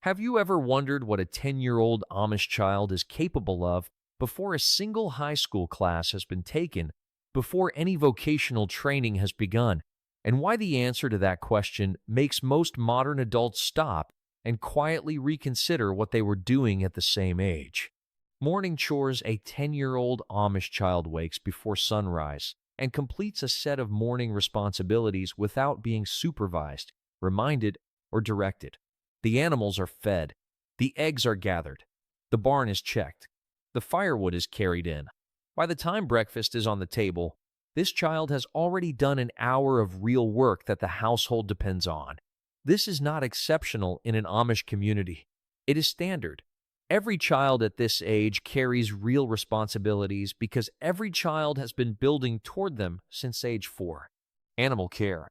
Have you ever wondered what a 10-year-old Amish child is capable of before a single high school class has been taken, before any vocational training has begun, and why the answer to that question makes most modern adults stop and quietly reconsider what they were doing at the same age? Morning chores: a 10-year-old Amish child wakes before sunrise and completes a set of morning responsibilities without being supervised, reminded, or directed. The animals are fed. The eggs are gathered. The barn is checked. The firewood is carried in. By the time breakfast is on the table, this child has already done an hour of real work that the household depends on. This is not exceptional in an Amish community. It is standard. Every child at this age carries real responsibilities because every child has been building toward them since age 4. Animal care.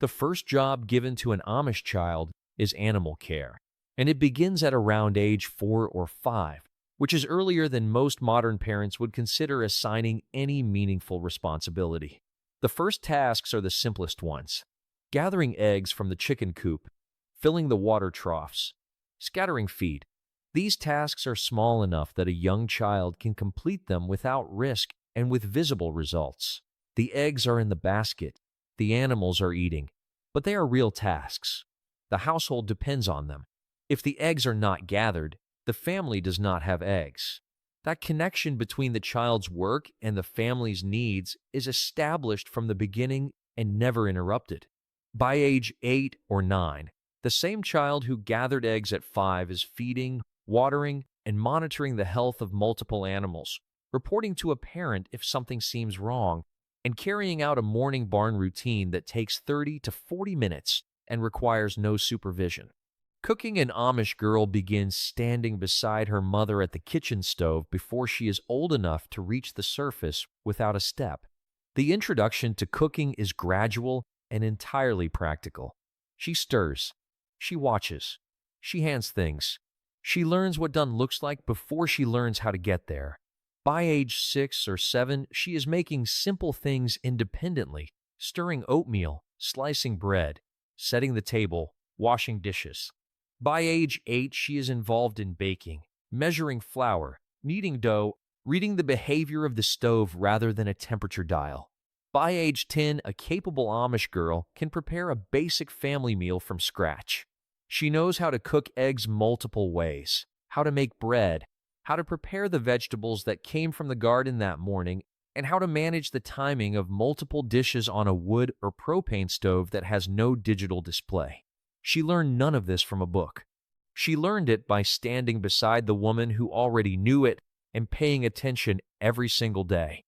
The first job given to an Amish child is animal care, and it begins at around age 4 or 5, which is earlier than most modern parents would consider assigning any meaningful responsibility. The first tasks are the simplest ones: gathering eggs from the chicken coop, filling the water troughs, scattering feed. These tasks are small enough that a young child can complete them without risk and with visible results. The eggs are in the basket. The animals are eating, but they are real tasks. The household depends on them. If the eggs are not gathered, the family does not have eggs. That connection between the child's work and the family's needs is established from the beginning and never interrupted. By age 8 or 9, the same child who gathered eggs at 5 is feeding, watering, and monitoring the health of multiple animals, reporting to a parent if something seems wrong, and carrying out a morning barn routine that takes 30 to 40 minutes and requires no supervision. Cooking: an Amish girl begins standing beside her mother at the kitchen stove before she is old enough to reach the surface without a step. The introduction to cooking is gradual and entirely practical. She stirs. She watches. She hands things. She learns what done looks like before she learns how to get there. By age 6 or 7, she is making simple things independently: stirring oatmeal, slicing bread, setting the table, washing dishes. By age 8, she is involved in baking, measuring flour, kneading dough, reading the behavior of the stove rather than a temperature dial. By age 10, a capable Amish girl can prepare a basic family meal from scratch. She knows how to cook eggs multiple ways, how to make bread, how to prepare the vegetables that came from the garden that morning, and how to manage the timing of multiple dishes on a wood or propane stove that has no digital display. She learned none of this from a book. She learned it by standing beside the woman who already knew it and paying attention every single day.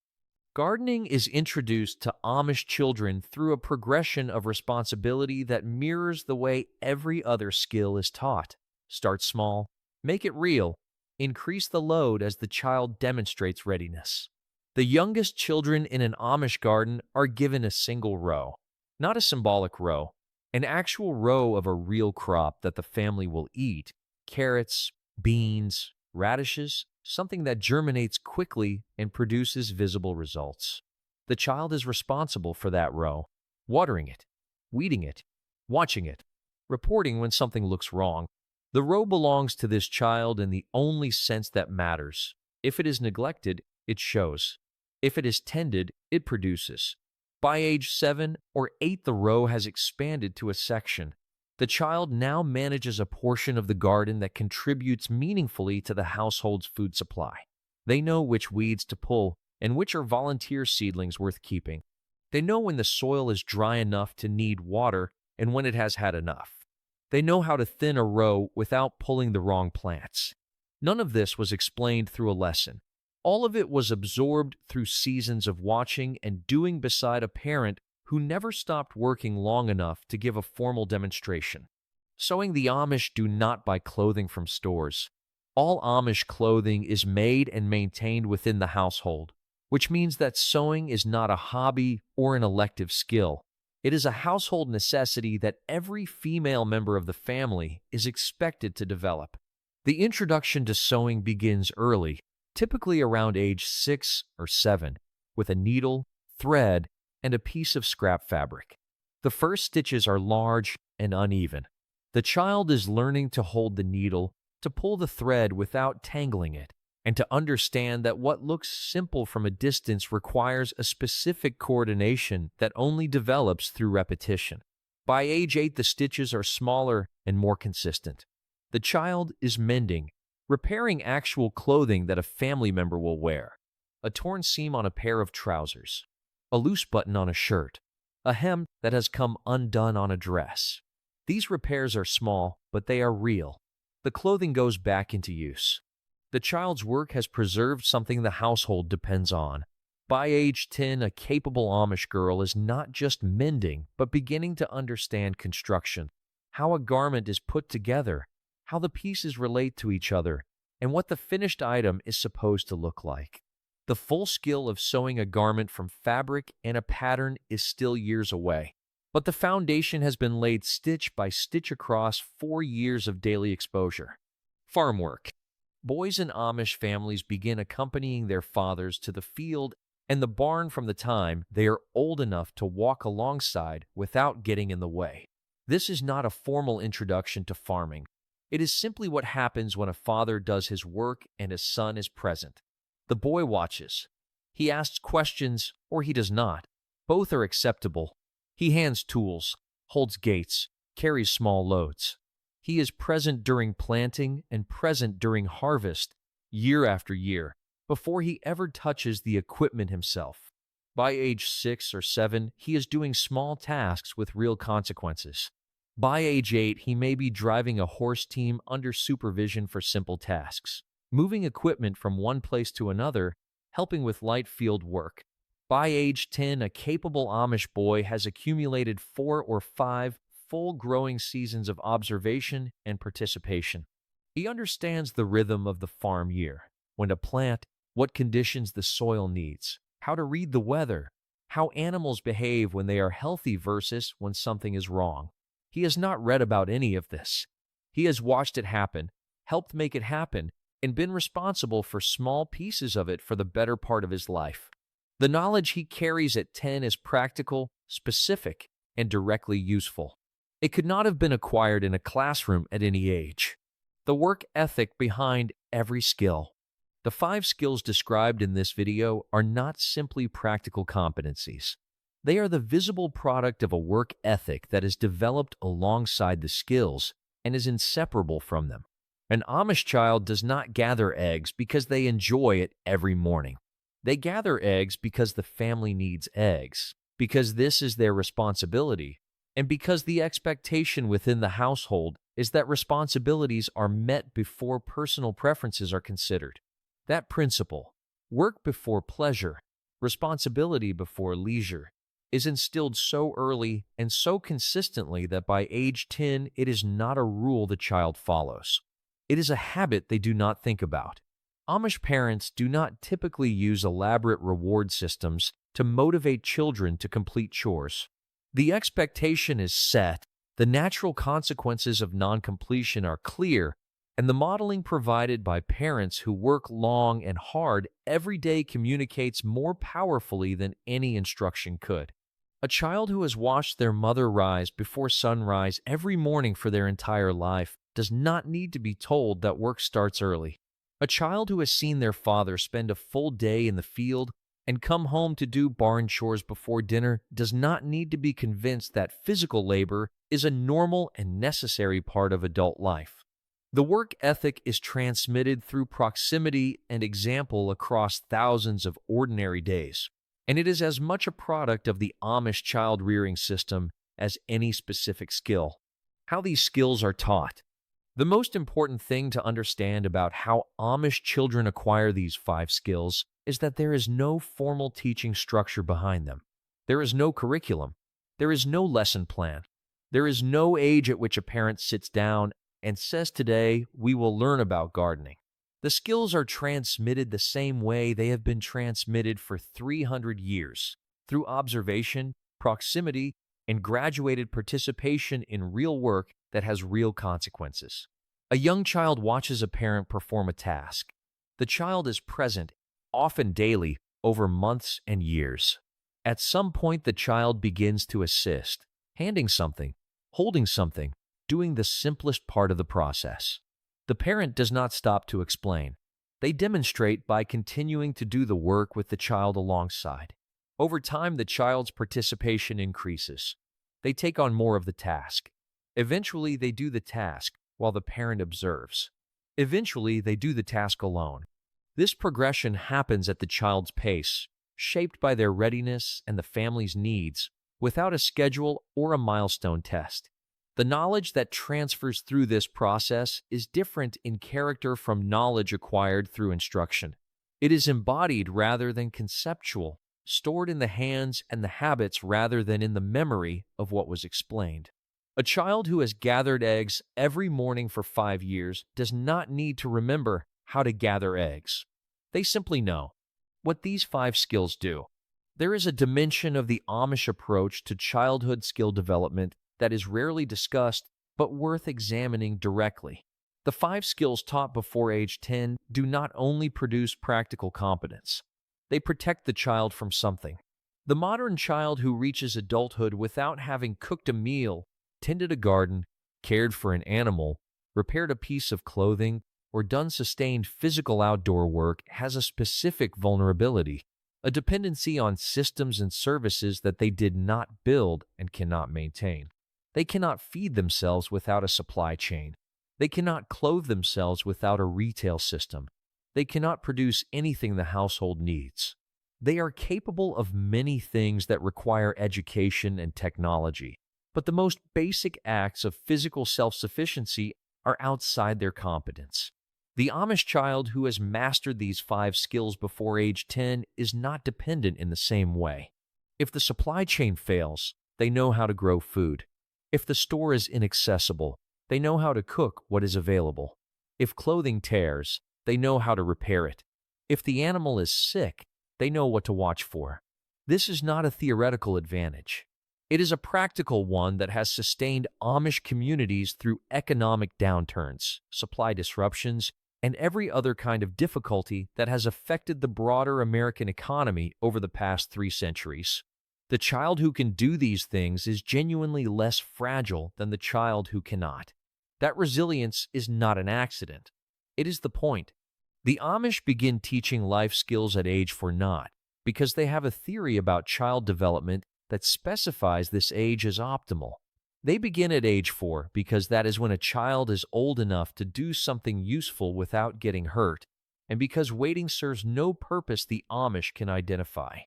Gardening is introduced to Amish children through a progression of responsibility that mirrors the way every other skill is taught. Start small, make it real, increase the load as the child demonstrates readiness. The youngest children in an Amish garden are given a single row, not a symbolic row, an actual row of a real crop that the family will eat: carrots, beans, radishes, something that germinates quickly and produces visible results. The child is responsible for that row, watering it, weeding it, watching it, reporting when something looks wrong. The row belongs to this child in the only sense that matters. If it is neglected, it shows. If it is tended, it produces. By age 7 or 8, the row has expanded to a section. The child now manages a portion of the garden that contributes meaningfully to the household's food supply. They know which weeds to pull and which are volunteer seedlings worth keeping. They know when the soil is dry enough to need water and when it has had enough. They know how to thin a row without pulling the wrong plants. None of this was explained through a lesson. All of it was absorbed through seasons of watching and doing beside a parent who never stopped working long enough to give a formal demonstration. Sewing: the Amish do not buy clothing from stores. All Amish clothing is made and maintained within the household, which means that sewing is not a hobby or an elective skill. It is a household necessity that every female member of the family is expected to develop. The introduction to sewing begins early, typically around age 6 or 7, with a needle, thread, and a piece of scrap fabric. The first stitches are large and uneven. The child is learning to hold the needle, to pull the thread without tangling it, and to understand that what looks simple from a distance requires a specific coordination that only develops through repetition. By age 8, the stitches are smaller and more consistent. The child is mending, repairing actual clothing that a family member will wear. A torn seam on a pair of trousers, a loose button on a shirt, a hem that has come undone on a dress. These repairs are small, but they are real. The clothing goes back into use. The child's work has preserved something the household depends on. By age 10, a capable Amish girl is not just mending, but beginning to understand construction, how a garment is put together, how the pieces relate to each other, and what the finished item is supposed to look like. The full skill of sewing a garment from fabric and a pattern is still years away, but the foundation has been laid stitch by stitch across 4 years of daily exposure. Farm work. Boys in Amish families begin accompanying their fathers to the field and the barn from the time they are old enough to walk alongside without getting in the way. This is not a formal introduction to farming. It is simply what happens when a father does his work and his son is present. The boy watches. He asks questions or he does not. Both are acceptable. He hands tools, holds gates, carries small loads. He is present during planting and present during harvest, year after year, before he ever touches the equipment himself. By age 6 or 7, he is doing small tasks with real consequences. By age 8, he may be driving a horse team under supervision for simple tasks, moving equipment from one place to another, helping with light field work. By age 10, a capable Amish boy has accumulated 4 or 5 full growing seasons of observation and participation. He understands the rhythm of the farm year, when to plant, what conditions the soil needs, how to read the weather, how animals behave when they are healthy versus when something is wrong. He has not read about any of this. He has watched it happen, helped make it happen, and been responsible for small pieces of it for the better part of his life. The knowledge he carries at 10 is practical, specific, and directly useful. It could not have been acquired in a classroom at any age. The work ethic behind every skill. The 5 skills described in this video are not simply practical competencies. They are the visible product of a work ethic that is developed alongside the skills and is inseparable from them. An Amish child does not gather eggs because they enjoy it every morning. They gather eggs because the family needs eggs, because this is their responsibility, and because the expectation within the household is that responsibilities are met before personal preferences are considered. That principle, work before pleasure, responsibility before leisure, is instilled so early and so consistently that by age 10, it is not a rule the child follows. It is a habit they do not think about. Amish parents do not typically use elaborate reward systems to motivate children to complete chores. The expectation is set, the natural consequences of non-completion are clear, and the modeling provided by parents who work long and hard every day communicates more powerfully than any instruction could. A child who has watched their mother rise before sunrise every morning for their entire life does not need to be told that work starts early. A child who has seen their father spend a full day in the field and come home to do barn chores before dinner does not need to be convinced that physical labor is a normal and necessary part of adult life. The work ethic is transmitted through proximity and example across thousands of ordinary days, and it is as much a product of the Amish child-rearing system as any specific skill. How these skills are taught. The most important thing to understand about how Amish children acquire these 5 skills is that there is no formal teaching structure behind them. There is no curriculum. There is no lesson plan. There is no age at which a parent sits down and says, "Today, we will learn about gardening." The skills are transmitted the same way they have been transmitted for 300 years, through observation, proximity, and graduated participation in real work that has real consequences. A young child watches a parent perform a task. The child is present, often daily, over months and years. At some point, the child begins to assist, handing something, holding something, doing the simplest part of the process. The parent does not stop to explain. They demonstrate by continuing to do the work with the child alongside. Over time, the child's participation increases. They take on more of the task. Eventually, they do the task while the parent observes. Eventually, they do the task alone. This progression happens at the child's pace, shaped by their readiness and the family's needs, without a schedule or a milestone test. The knowledge that transfers through this process is different in character from knowledge acquired through instruction. It is embodied rather than conceptual, stored in the hands and the habits rather than in the memory of what was explained. A child who has gathered eggs every morning for 5 years does not need to remember how to gather eggs. They simply know what these 5 skills do. There is a dimension of the Amish approach to childhood skill development that is rarely discussed but worth examining directly. The 5 skills taught before age 10 do not only produce practical competence, they protect the child from something. The modern child who reaches adulthood without having cooked a meal, tended a garden, cared for an animal, repaired a piece of clothing, or done sustained physical outdoor work has a specific vulnerability, a dependency on systems and services that they did not build and cannot maintain. They cannot feed themselves without a supply chain. They cannot clothe themselves without a retail system. They cannot produce anything the household needs. They are capable of many things that require education and technology, but the most basic acts of physical self-sufficiency are outside their competence. The Amish child who has mastered these 5 skills before age 10 is not dependent in the same way. If the supply chain fails, they know how to grow food. If the store is inaccessible, they know how to cook what is available. If clothing tears, they know how to repair it. If the animal is sick, they know what to watch for. This is not a theoretical advantage. It is a practical one that has sustained Amish communities through economic downturns, supply disruptions, and every other kind of difficulty that has affected the broader American economy over the past 3 centuries. The child who can do these things is genuinely less fragile than the child who cannot. That resilience is not an accident. It is the point. The Amish begin teaching life skills at age 4 not because they have a theory about child development that specifies this age as optimal. They begin at age 4 because that is when a child is old enough to do something useful without getting hurt, and because waiting serves no purpose the Amish can identify.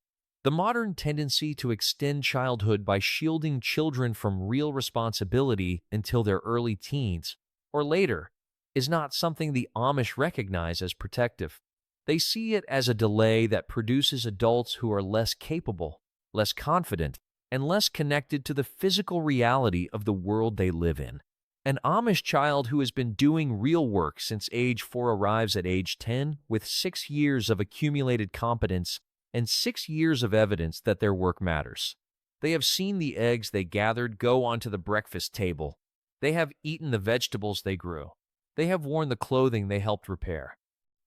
The modern tendency to extend childhood by shielding children from real responsibility until their early teens, or later, is not something the Amish recognize as protective. They see it as a delay that produces adults who are less capable, less confident, and less connected to the physical reality of the world they live in. An Amish child who has been doing real work since age 4 arrives at age 10 with 6 years of accumulated competence and 6 years of evidence that their work matters. They have seen the eggs they gathered go onto the breakfast table. They have eaten the vegetables they grew. They have worn the clothing they helped repair.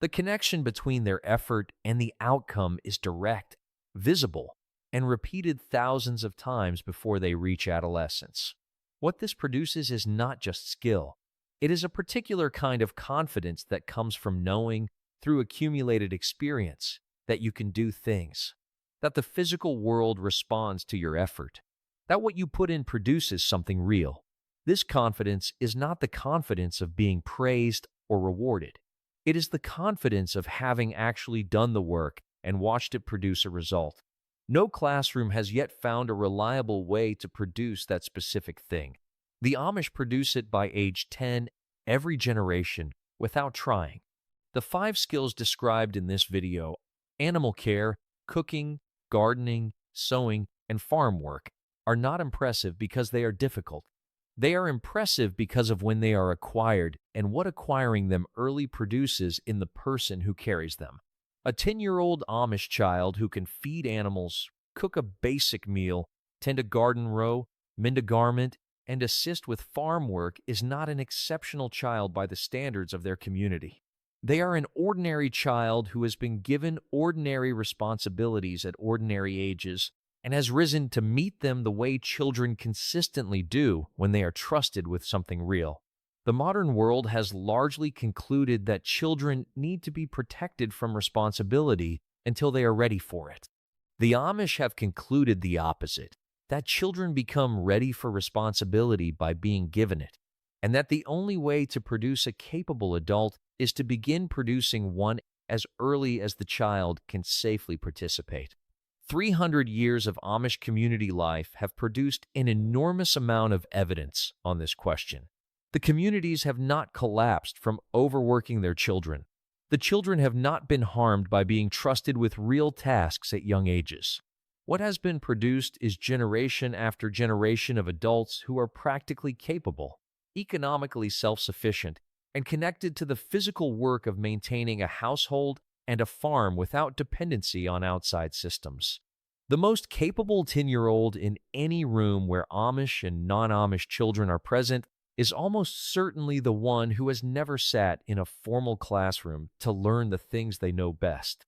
The connection between their effort and the outcome is direct, visible, and repeated thousands of times before they reach adolescence. What this produces is not just skill. It is a particular kind of confidence that comes from knowing, through accumulated experience, that you can do things, that the physical world responds to your effort, that what you put in produces something real. This confidence is not the confidence of being praised or rewarded. It is the confidence of having actually done the work and watched it produce a result. No classroom has yet found a reliable way to produce that specific thing. The Amish produce it by age 10 every generation without trying. The 5 skills described in this video, animal care, cooking, gardening, sewing, and farm work, are not impressive because they are difficult. They are impressive because of when they are acquired and what acquiring them early produces in the person who carries them. A 10-year-old Amish child who can feed animals, cook a basic meal, tend a garden row, mend a garment, and assist with farm work is not an exceptional child by the standards of their community. They are an ordinary child who has been given ordinary responsibilities at ordinary ages and has risen to meet them the way children consistently do when they are trusted with something real. The modern world has largely concluded that children need to be protected from responsibility until they are ready for it. The Amish have concluded the opposite, that children become ready for responsibility by being given it, and that the only way to produce a capable adult is to begin producing one as early as the child can safely participate. 300 years of Amish community life have produced an enormous amount of evidence on this question. The communities have not collapsed from overworking their children. The children have not been harmed by being trusted with real tasks at young ages. What has been produced is generation after generation of adults who are practically capable, economically self-sufficient, and connected to the physical work of maintaining a household and a farm without dependency on outside systems. The most capable 10-year-old in any room where Amish and non-Amish children are present is almost certainly the one who has never sat in a formal classroom to learn the things they know best.